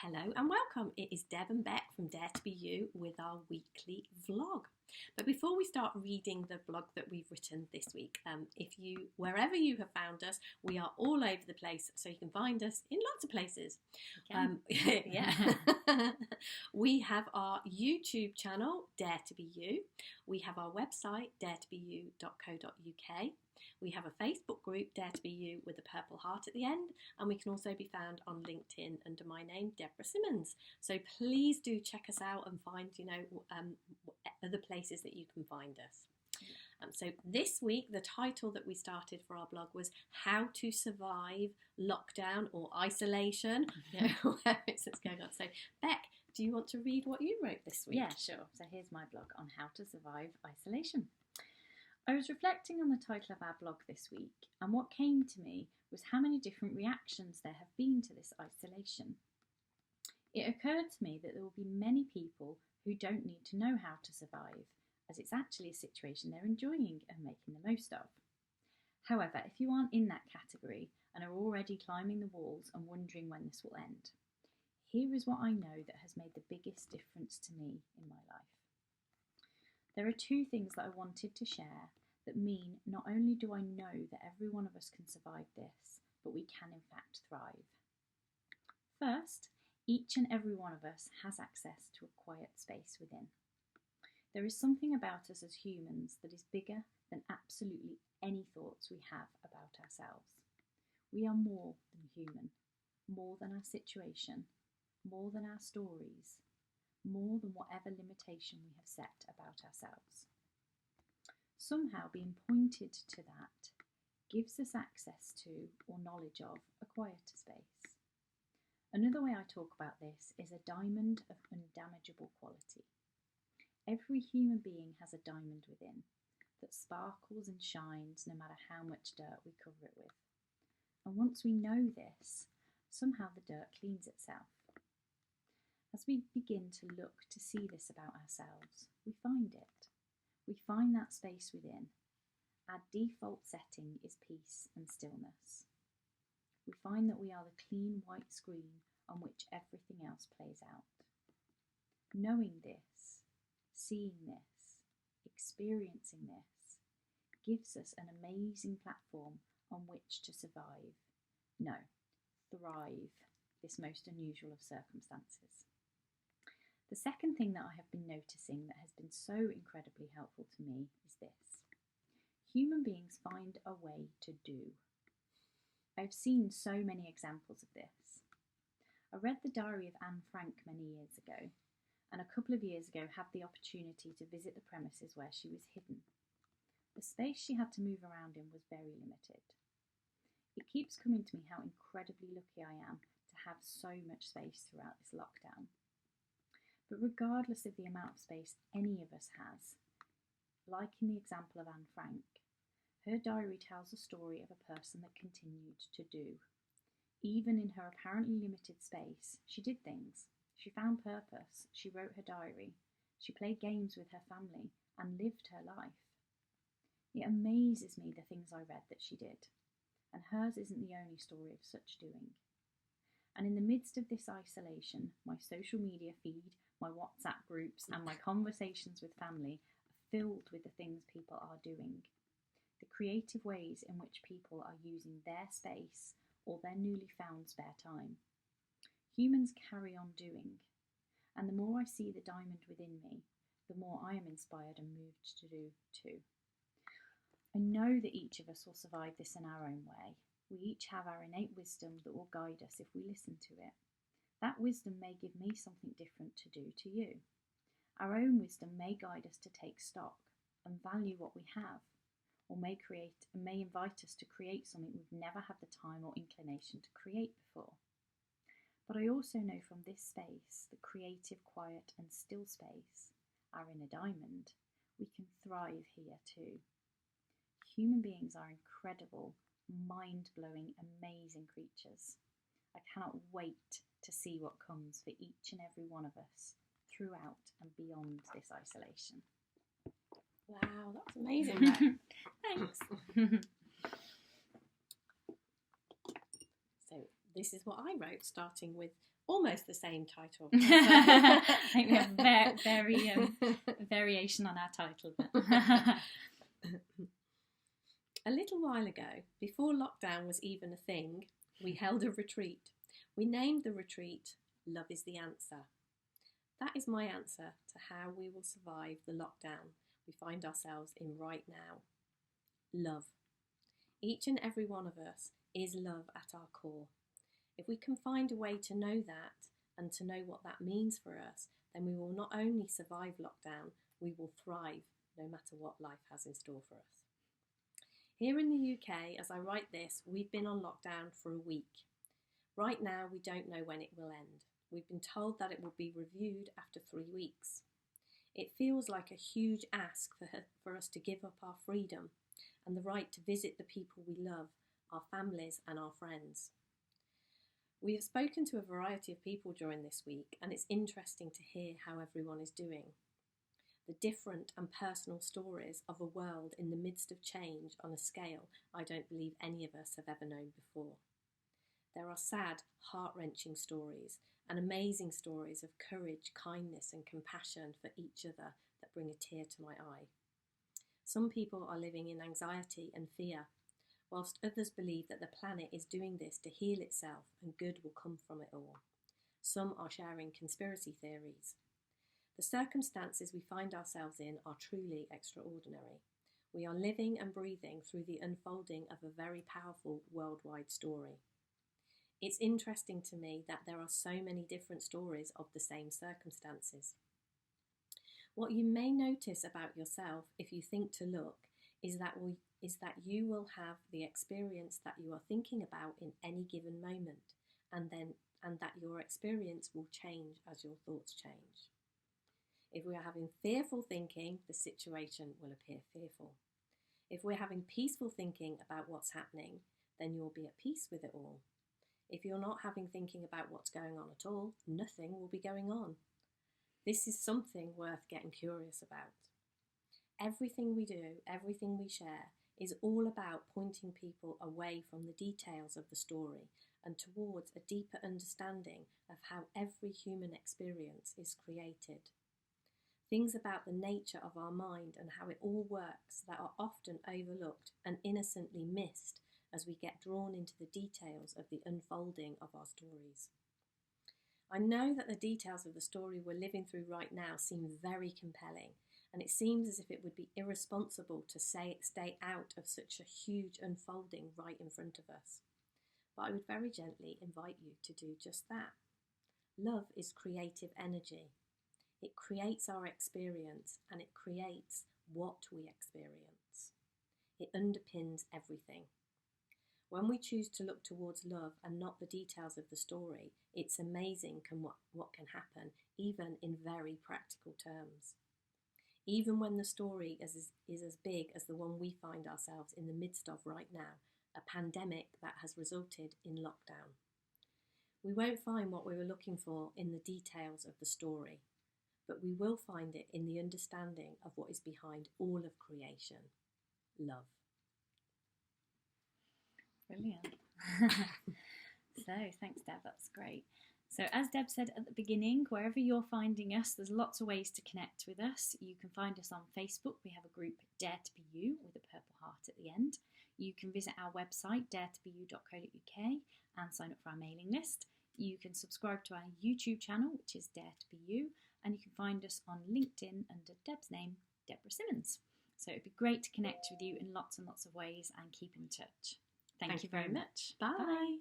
Hello and welcome. It is Deb and Beck from Dare to Be You with our weekly vlog. But before we start reading the blog that we've written this week, wherever you have found us, we are all over the place, so you can find us in lots of places. Yeah. We have our YouTube channel, Dare to Be You. We have our website, daretobeyou.co.uk. We have a Facebook group, Dare to Be You, with a purple heart at the end, and we can also be found on LinkedIn under my name, Deborah Simmons. So please do check us out and find, other places that you can find us. So this week, the title that we started for our blog was How to Survive Lockdown or Isolation, where it's going on. So Beck, do you want to read what you wrote this week? Yeah, sure. So here's my blog on how to survive isolation. I was reflecting on the title of our blog this week, and what came to me was how many different reactions there have been to this isolation. It occurred to me that there will be many people who don't need to know how to survive, as it's actually a situation they're enjoying and making the most of. However, if you aren't in that category and are already climbing the walls and wondering when this will end, here is what I know that has made the biggest difference to me in my life. There are two things that I wanted to share that mean not only do I know that every one of us can survive this, but we can in fact thrive. First, each and every one of us has access to a quiet space within. There is something about us as humans that is bigger than absolutely any thoughts we have about ourselves. We are more than human, more than our situation, more than our stories, more than whatever limitation we have set about ourselves. Somehow being pointed to that gives us access to or knowledge of a quieter space. Another way I talk about this is a diamond of undamageable quality. Every human being has a diamond within that sparkles and shines no matter how much dirt we cover it with. And once we know this, somehow the dirt cleans itself. As we begin to look to see this about ourselves, we find it. We find that space within. Our default setting is peace and stillness. We find that we are the clean white screen on which everything else plays out. Knowing this, seeing this, experiencing this, gives us an amazing platform on which to survive, no, thrive, this most unusual of circumstances. The second thing that I have been noticing that has been so incredibly helpful to me is this. Human beings find a way to do. I've seen so many examples of this. I read the diary of Anne Frank many years ago, and a couple of years ago had the opportunity to visit the premises where she was hidden. The space she had to move around in was very limited. It keeps coming to me how incredibly lucky I am to have so much space throughout this lockdown. But regardless of the amount of space any of us has, like in the example of Anne Frank, her diary tells a story of a person that continued to do. Even in her apparently limited space, she did things. She found purpose, she wrote her diary, she played games with her family and lived her life. It amazes me the things I read that she did, and hers isn't the only story of such doing. And in the midst of this isolation, my social media feed, my WhatsApp groups and my conversations with family are filled with the things people are doing. The creative ways in which people are using their space or their newly found spare time. Humans carry on doing, and the more I see the diamond within me, the more I am inspired and moved to do too. I know that each of us will survive this in our own way. We each have our innate wisdom that will guide us if we listen to it. That wisdom may give me something different to do to you. Our own wisdom may guide us to take stock and value what we have, or may invite us to create something we've never had the time or inclination to create before. But I also know from this space, the creative, quiet and still space, our inner diamond, we can thrive here too. Human beings are incredible, mind-blowing, amazing creatures. I cannot wait to see what comes for each and every one of us throughout and beyond this isolation. Wow, that's amazing, Beck. Thanks. So this is what I wrote, starting with almost the same title. I think we have very variation on our title. A little while ago, before lockdown was even a thing, we held a retreat. We named the retreat Love is the Answer. That is my answer to how we will survive the lockdown we find ourselves in right now. Love. Each and every one of us is love at our core. If we can find a way to know that and to know what that means for us, then we will not only survive lockdown, we will thrive no matter what life has in store for us. Here in the UK, as I write this, we've been on lockdown for a week. Right now, we don't know when it will end. We've been told that it will be reviewed after 3 weeks. It feels like a huge ask for us to give up our freedom and the right to visit the people we love, our families and our friends. We have spoken to a variety of people during this week, and it's interesting to hear how everyone is doing. The different and personal stories of a world in the midst of change on a scale I don't believe any of us have ever known before. There are sad, heart-wrenching stories and amazing stories of courage, kindness and compassion for each other that bring a tear to my eye. Some people are living in anxiety and fear, whilst others believe that the planet is doing this to heal itself and good will come from it all. Some are sharing conspiracy theories. The circumstances we find ourselves in are truly extraordinary. We are living and breathing through the unfolding of a very powerful worldwide story. It's interesting to me that there are so many different stories of the same circumstances. What you may notice about yourself if you think to look is that you will have the experience that you are thinking about in any given moment, and that your experience will change as your thoughts change. If we are having fearful thinking, the situation will appear fearful. If we're having peaceful thinking about what's happening, then you'll be at peace with it all. If you're not having thinking about what's going on at all, nothing will be going on. This is something worth getting curious about. Everything we do, everything we share, is all about pointing people away from the details of the story and towards a deeper understanding of how every human experience is created. Things about the nature of our mind and how it all works that are often overlooked and innocently missed as we get drawn into the details of the unfolding of our stories. I know that the details of the story we're living through right now seem very compelling, and it seems as if it would be irresponsible to stay out of such a huge unfolding right in front of us. But I would very gently invite you to do just that. Love is creative energy. It creates our experience, and it creates what we experience. It underpins everything. When we choose to look towards love and not the details of the story, it's amazing what can happen, even in very practical terms. Even when the story is as big as the one we find ourselves in the midst of right now, a pandemic that has resulted in lockdown. We won't find what we were looking for in the details of the story, but we will find it in the understanding of what is behind all of creation, love. Brilliant. So, thanks, Deb, that's great. So, as Deb said at the beginning, wherever you're finding us, there's lots of ways to connect with us. You can find us on Facebook. We have a group, Dare to Be You, with a purple heart at the end. You can visit our website, daretobeyou.co.uk, and sign up for our mailing list. You can subscribe to our YouTube channel, which is Dare to Be You, and you can find us on LinkedIn under Deb's name, Deborah Simmons. So it'd be great to connect with you in lots and lots of ways and keep in touch. Thank you very much. Bye.